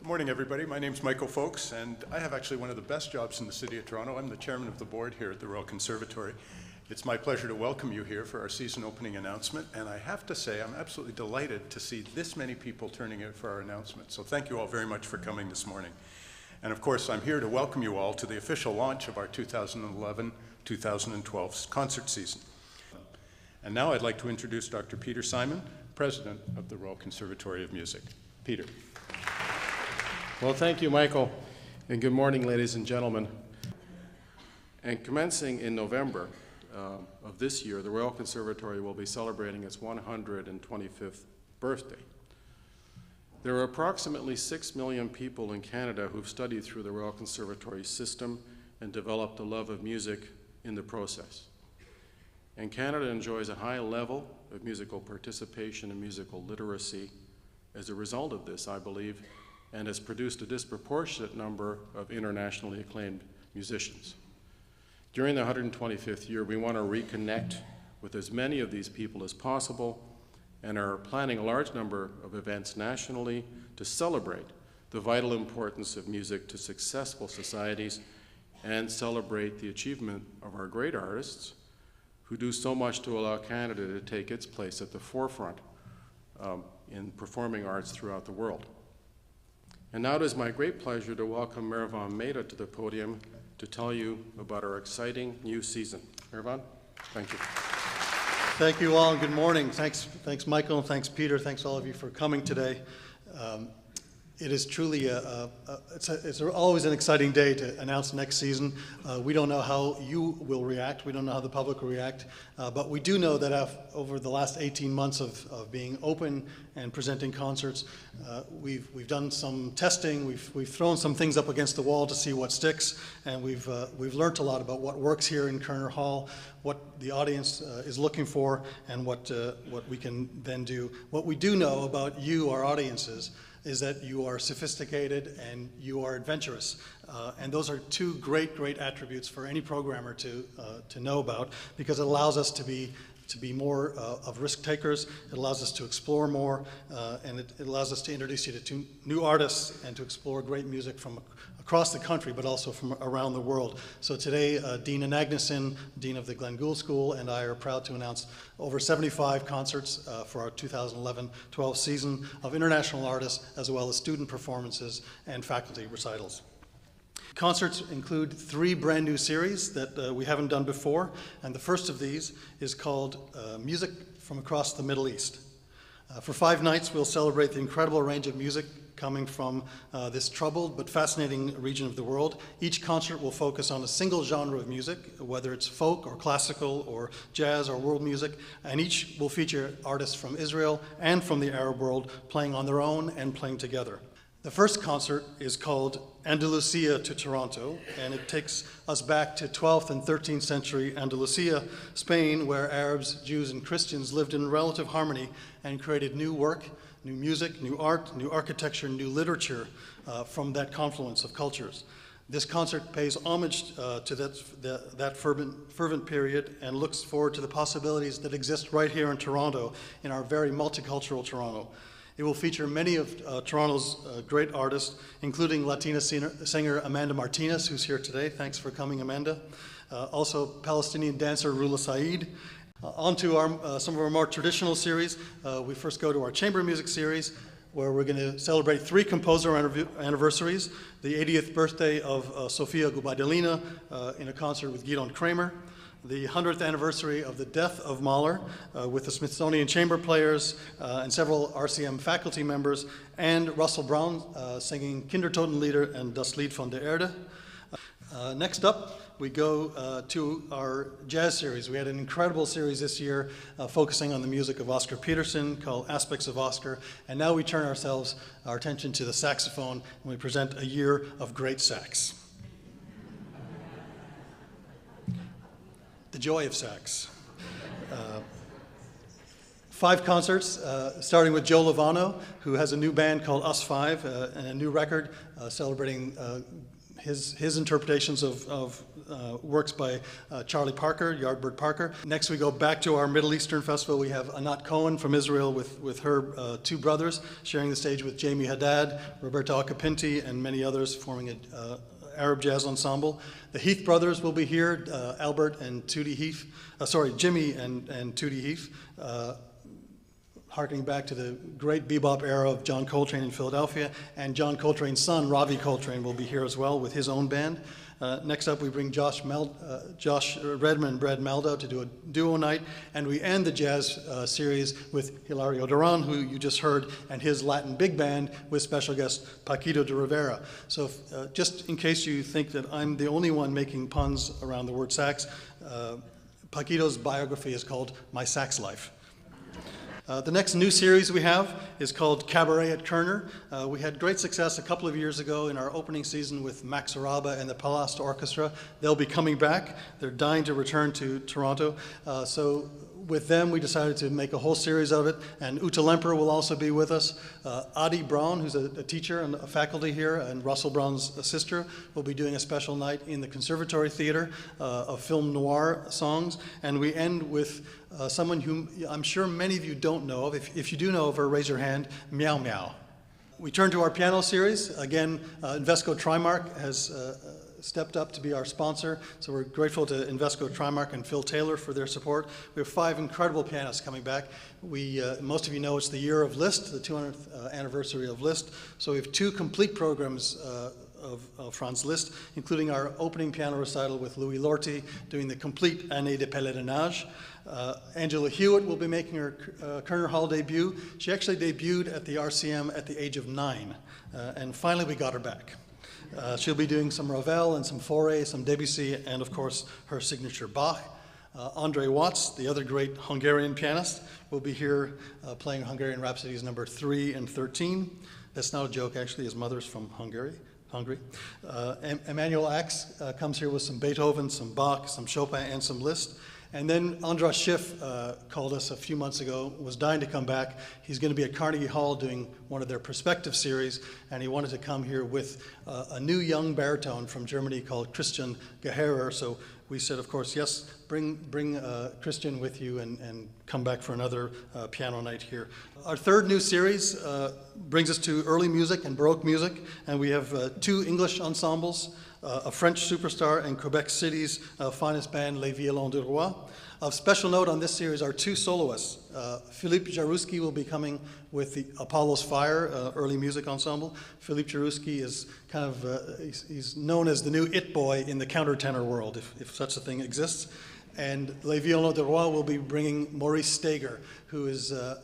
Good morning, everybody. My name's Michael Folks, and I have actually one of the best jobs in the City of Toronto. I'm the chairman of the board here at the Royal Conservatory. It's my pleasure to welcome you here for our season opening announcement, and I have to say I'm absolutely delighted to see this many people turning out for our announcement. So thank you all very much for coming this morning. And of course, I'm here to welcome you all to the official launch of our 2011-2012 concert season. And now I'd like to introduce Dr. Peter Simon, President of the Royal Conservatory of Music. Peter. Well, thank you, Michael, and good morning, ladies and gentlemen. And commencing in November of this year, the Royal Conservatory will be celebrating its 125th birthday. There are approximately 6 million people in Canada who've studied through the Royal Conservatory system and developed a love of music in the process. And Canada enjoys a high level of musical participation and musical literacy as a result of this, I believe, and has produced a disproportionate number of internationally acclaimed musicians. During the 125th year, we want to reconnect with as many of these people as possible and are planning a large number of events nationally to celebrate the vital importance of music to successful societies and celebrate the achievement of our great artists who do so much to allow Canada to take its place at the forefront in performing arts throughout the world. And now it is my great pleasure to welcome Mervon Mehta to the podium to tell you about our exciting new season. Mervon, thank you. Thank you all, and good morning. Thanks Michael, and thanks Peter. Thanks all of you for coming today. It is truly it's always an exciting day to announce next season. We don't know how you will react. We don't know how the public will react. But we do know that over the last 18 months of being open and presenting concerts, we've done some testing. We've thrown some things up against the wall to see what sticks, and we've learned a lot about what works here in Kerner Hall, what the audience is looking for, and what we can then do. What we do know about you, our audiences, is that you are sophisticated and you are adventurous. And those are two great attributes for any programmer to know about, because it allows us to be more of risk takers. It allows us to explore more, and it allows us to introduce you to new artists and to explore great music from across the country, but also from around the world. So today, Dean Agneson, Dean of the Gould School, and I are proud to announce over 75 concerts for our 2011-12 season of international artists, as well as student performances and faculty recitals. Concerts include 3 brand new series that we haven't done before, and the first of these is called Music from Across the Middle East. For 5 nights, we'll celebrate the incredible range of music coming from this troubled but fascinating region of the world. Each concert will focus on a single genre of music, whether it's folk or classical or jazz or world music, and each will feature artists from Israel and from the Arab world playing on their own and playing together. The first concert is called Andalusia to Toronto, and it takes us back to 12th and 13th century Andalusia, Spain, where Arabs, Jews, and Christians lived in relative harmony and created new work, new music, new art, new architecture, new literature from that confluence of cultures. This concert pays homage to that fervent period and looks forward to the possibilities that exist right here in Toronto, in our very multicultural Toronto. It will feature many of Toronto's great artists, including Latina singer Amanda Martinez, who's here today. Thanks for coming, Amanda. Also Palestinian dancer Rula Saeed. On to some of our more traditional series. We first go to our chamber music series, where we're going to celebrate 3 composer anniversaries: the 80th birthday of Sofia Gubaidulina in a concert with Gidon Kramer, the 100th anniversary of the death of Mahler with the Smithsonian Chamber Players and several RCM faculty members, and Russell Brown singing Kindertotenlieder and Das Lied von der Erde. Next up, we go to our jazz series. We had an incredible series this year focusing on the music of Oscar Peterson called Aspects of Oscar, and now we turn our attention to the saxophone, and we present a year of great sax. The joy of sax. 5 concerts, starting with Joe Lovano, who has a new band called Us Five, and a new record celebrating his interpretations of works by Charlie Parker, Yardbird Parker. Next we go back to our Middle Eastern festival. We have Anat Cohen from Israel with her two brothers, sharing the stage with Jamie Haddad, Roberto Acapinti, and many others, forming an Arab jazz ensemble. The Heath brothers will be here, Albert and Tootie Heath, Jimmy and Tootie Heath, harkening back to the great bebop era of John Coltrane in Philadelphia, and John Coltrane's son, Ravi Coltrane, will be here as well with his own band. Next up, we bring Josh Redman and Brad Maldo to do a duo night, and we end the jazz series with Hilario Duran, who you just heard, and his Latin big band with special guest Paquito de Rivera. So just in case you think that I'm the only one making puns around the word sax, Paquito's biography is called My Sax Life. The next new series we have is called Cabaret at Kerner. We had great success a couple of years ago in our opening season with Max Araba and the Palast Orchestra. They'll be coming back. They're dying to return to Toronto. So with them, we decided to make a whole series of it. And Uta Lemper will also be with us. Adi Braun, who's a teacher and a faculty here, and Russell Braun's sister, will be doing a special night in the Conservatory Theater of film noir songs. And we end with someone whom I'm sure many of you don't know of. If you do know of her, raise your hand. Meow Meow. We turn to our piano series. Again, Invesco Trimark has stepped up to be our sponsor, so we're grateful to Invesco Trimark and Phil Taylor for their support. We have 5 incredible pianists coming back. Most of you know it's the year of Liszt, the 200th anniversary of Liszt, so we have 2 complete programs of Franz Liszt, including our opening piano recital with Louis Lorty doing the complete Année de Pèlerinage. Angela Hewitt will be making her Kerner Hall debut. She actually debuted at the RCM at the age of 9, and finally we got her back. She'll be doing some Ravel and some Fauré, some Debussy, and of course her signature Bach. Andre Watts, the other great Hungarian pianist, will be here playing Hungarian Rhapsodies number 3 and 13. That's not a joke, actually. His mother's from Hungary. Emmanuel Axe comes here with some Beethoven, some Bach, some Chopin, and some Liszt. And then Andras Schiff called us a few months ago, was dying to come back. He's going to be at Carnegie Hall doing one of their Perspective series, and he wanted to come here with a new young baritone from Germany called Christian Geherer. So we said, of course, yes, bring Christian with you and come back for another piano night here. Our third new series brings us to early music and Baroque music, and we have 2 English ensembles, a French superstar and Quebec City's finest band, Les Violons du Roi. Of special note on this series are 2 soloists. Philippe Jarouski will be coming with the Apollo's Fire early music ensemble. Philippe Jarouski is kind of, he's known as the new it boy in the countertenor world, if such a thing exists. And Les Violons du Roi will be bringing Maurice Steger, who is a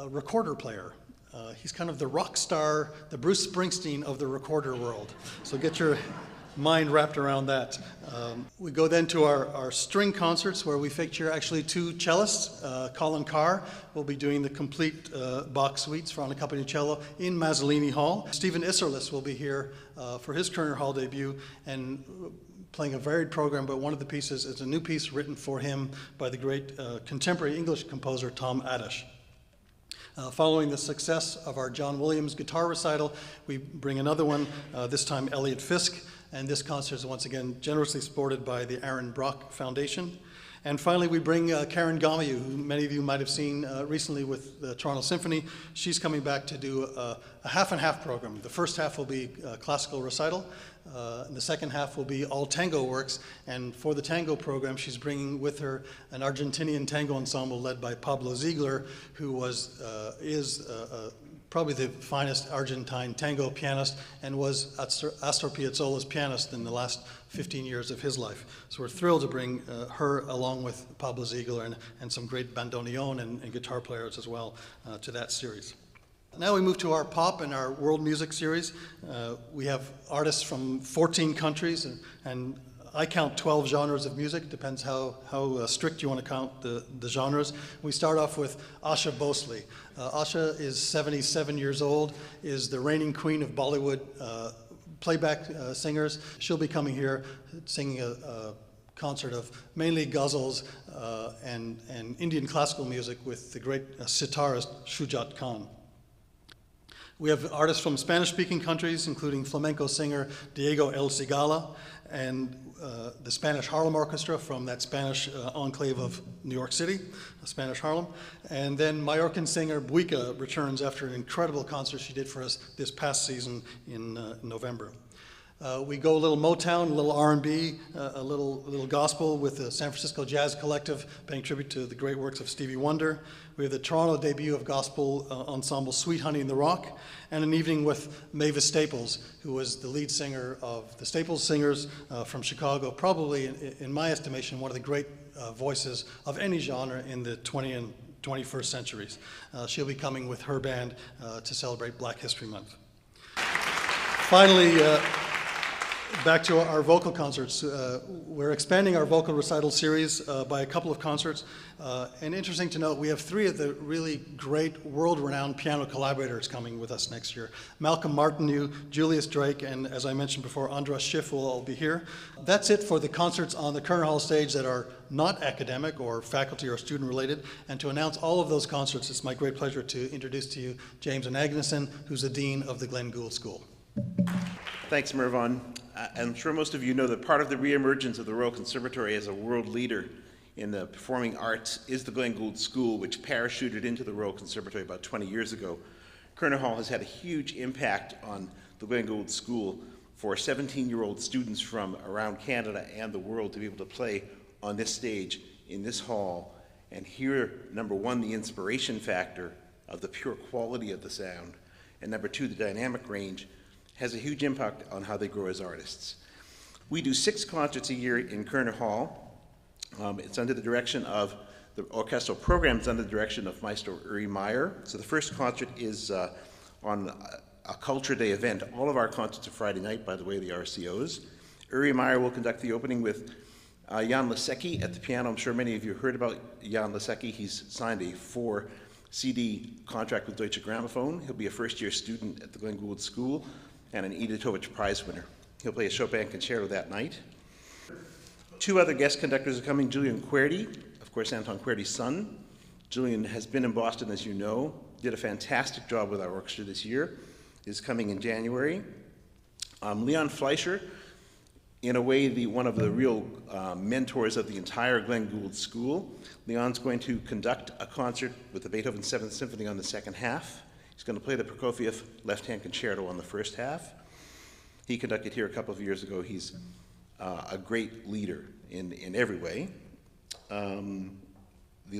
recorder player. He's kind of the rock star, the Bruce Springsteen of the recorder world. So get your mind wrapped around that. We go then to our string concerts where we feature actually 2 cellists. Colin Carr will be doing the complete Bach suites for unaccompanied cello in Mazzolini Hall. Stephen Isserlis will be here for his Kerner Hall debut and playing a varied program, but one of the pieces is a new piece written for him by the great contemporary English composer Tom Adish. Following the success of our John Williams guitar recital, we bring another one, this time Elliot Fisk, and this concert is once again generously supported by the Aaron Brock Foundation. And finally, we bring Karen Gomiou, who many of you might have seen recently with the Toronto Symphony. She's coming back to do a half-and-half program. The first half will be a classical recital, and the second half will be all tango works. And for the tango program, she's bringing with her an Argentinian tango ensemble led by Pablo Ziegler, who is probably the finest Argentine tango pianist and was Astor Piazzolla's pianist in the last 15 years of his life. So we're thrilled to bring her along with Pablo Ziegler and some great bandoneon and guitar players as well to that series. Now we move to our pop and our world music series. We have artists from 14 countries and I count 12 genres of music, depends how strict you want to count the genres. We start off with Asha Bhosle. Asha is 77 years old, is the reigning queen of Bollywood playback singers. She'll be coming here singing a concert of mainly ghazals and Indian classical music with the great sitarist Shujat Khan. We have artists from Spanish-speaking countries, including flamenco singer Diego El Cigala, and the Spanish Harlem Orchestra from that Spanish enclave of New York City, Spanish Harlem. And then Mallorcan singer Buika returns after an incredible concert she did for us this past season in November. We go a little Motown, a little R&B, a little gospel with the San Francisco Jazz Collective paying tribute to the great works of Stevie Wonder. We have the Toronto debut of gospel ensemble Sweet Honey in the Rock, and an evening with Mavis Staples, who was the lead singer of the Staples Singers from Chicago, probably, in my estimation, one of the great voices of any genre in the 20th and 21st centuries. She'll be coming with her band to celebrate Black History Month. Finally, back to our vocal concerts. We're expanding our vocal recital series by a couple of concerts. And interesting to note, we have three of the really great world-renowned piano collaborators coming with us next year. Malcolm Martineau, Julius Drake, and as I mentioned before, Andras Schiff will all be here. That's it for the concerts on the Kerner Hall stage that are not academic or faculty or student related. And to announce all of those concerts, it's my great pleasure to introduce to you James Agneson, who's the Dean of the Gould School. Thanks, Mervon. I'm sure most of you know that part of the reemergence of the Royal Conservatory as a world leader in the performing arts is the Gould School, which parachuted into the Royal Conservatory about 20 years ago. Kerner Hall has had a huge impact on the Gould School for 17-year-old students from around Canada and the world to be able to play on this stage, in this hall, and hear, number one, the inspiration factor of the pure quality of the sound, and number two, the dynamic range, has a huge impact on how they grow as artists. We do 6 concerts a year in Kerner Hall. It's under the direction of, the orchestral program is under the direction of Maestro Uri Meyer. So the first concert is on a Culture Day event. All of our concerts are Friday night, by the way, the RCOs. Uri Meyer will conduct the opening with Jan Lasecki at the piano. I'm sure many of you heard about Jan Lasecki. He's signed a 4-CD contract with Deutsche Grammophon. He'll be a first-year student at the Gould School and an Editovich Prize winner. He'll play a Chopin concerto that night. 2 other guest conductors are coming. Julian Querty, of course, Anton Querty's son. Julian has been in Boston, as you know, did a fantastic job with our orchestra this year, is coming in January. Leon Fleischer, in a way, one of the real mentors of the entire Gould School. Leon's going to conduct a concert with the Beethoven 7th Symphony on the second half. He's going to play the Prokofiev left-hand concerto on the first half. He conducted here a couple of years ago. He's a great leader in every way. The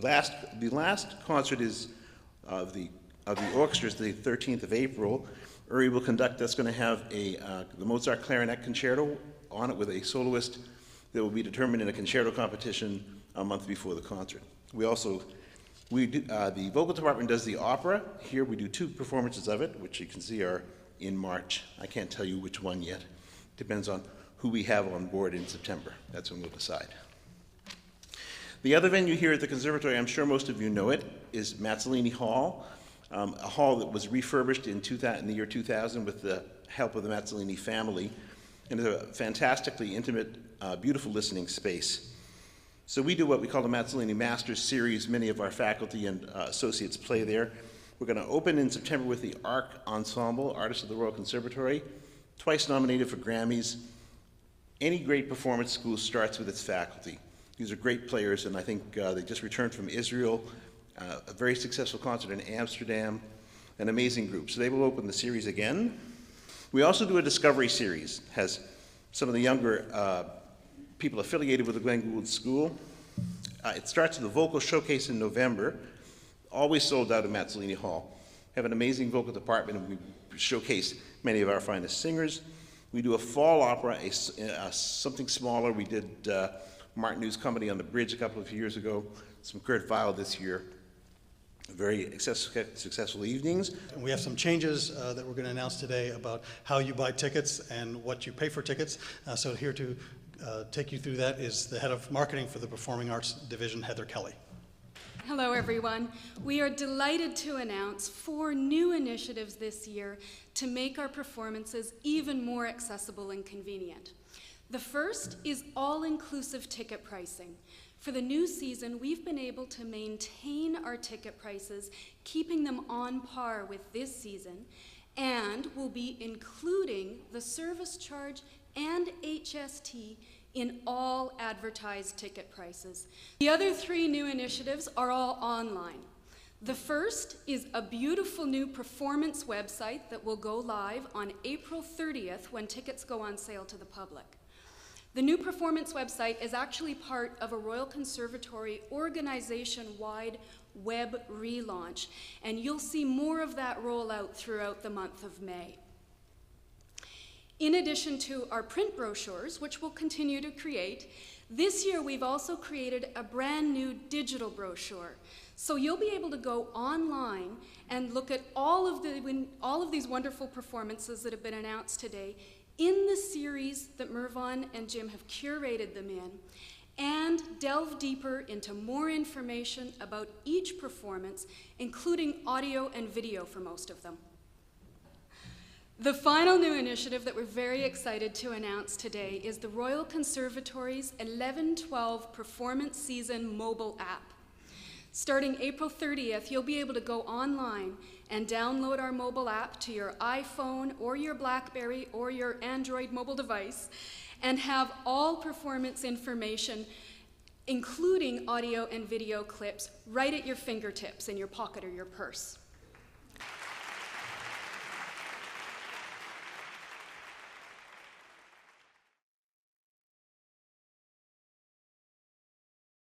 last concert is of the orchestra is the 13th of April. Uri will conduct. That's going to have the Mozart Clarinet Concerto on it with a soloist that will be determined in a concerto competition a month before the concert. The vocal department does the opera. Here we do 2 performances of it, which you can see are in March. I can't tell you which one yet. Depends on who we have on board in September. That's when we'll decide. The other venue here at the Conservatory, I'm sure most of you know it, is Mazzolini Hall, a hall that was refurbished in the year 2000 with the help of the Mazzolini family, and it's a fantastically intimate, beautiful listening space. So we do what we call the Mazzolini Masters Series. Many of our faculty and associates play there. We're going to open in September with the ARC Ensemble, Artists of the Royal Conservatory, twice nominated for Grammys. Any great performance school starts with its faculty. These are great players, and I think they just returned from Israel, a very successful concert in Amsterdam, an amazing group. So they will open the series again. We also do a Discovery Series, has some of the younger people affiliated with the Gould School. It starts with a vocal showcase in November, always sold out at Mazzolini Hall. Have an amazing vocal department, and we showcase many of our finest singers. We do a fall opera, something smaller. We did Martineau's Company on the Bridge a couple of years ago, some Kurt Weill this year. Very successful evenings. And we have some changes that we're going to announce today about how you buy tickets and what you pay for tickets. So here to take you through that is the head of marketing for the Performing Arts Division, Heather Kelly. Hello, everyone. We are delighted to announce 4 new initiatives this year to make our performances even more accessible and convenient. The first is all-inclusive ticket pricing. For the new season, we've been able to maintain our ticket prices, keeping them on par with this season, and will be including the service charge and HST in all advertised ticket prices. The other 3 new initiatives are all online. The first is a beautiful new performance website that will go live on April 30th when tickets go on sale to the public. The new performance website is actually part of a Royal Conservatory organization-wide web relaunch, and you'll see more of that roll out throughout the month of May. In addition to our print brochures, which we'll continue to create, this year we've also created a brand new digital brochure. So you'll be able to go online and look at all of these wonderful performances that have been announced today in the series that Mervon and Jim have curated them in, and delve deeper into more information about each performance, including audio and video for most of them. The final new initiative that we're very excited to announce today is the Royal Conservatory's 11-12 Performance Season mobile app. Starting April 30th, you'll be able to go online and download our mobile app to your iPhone or your BlackBerry or your Android mobile device and have all performance information, including audio and video clips, right at your fingertips in your pocket or your purse.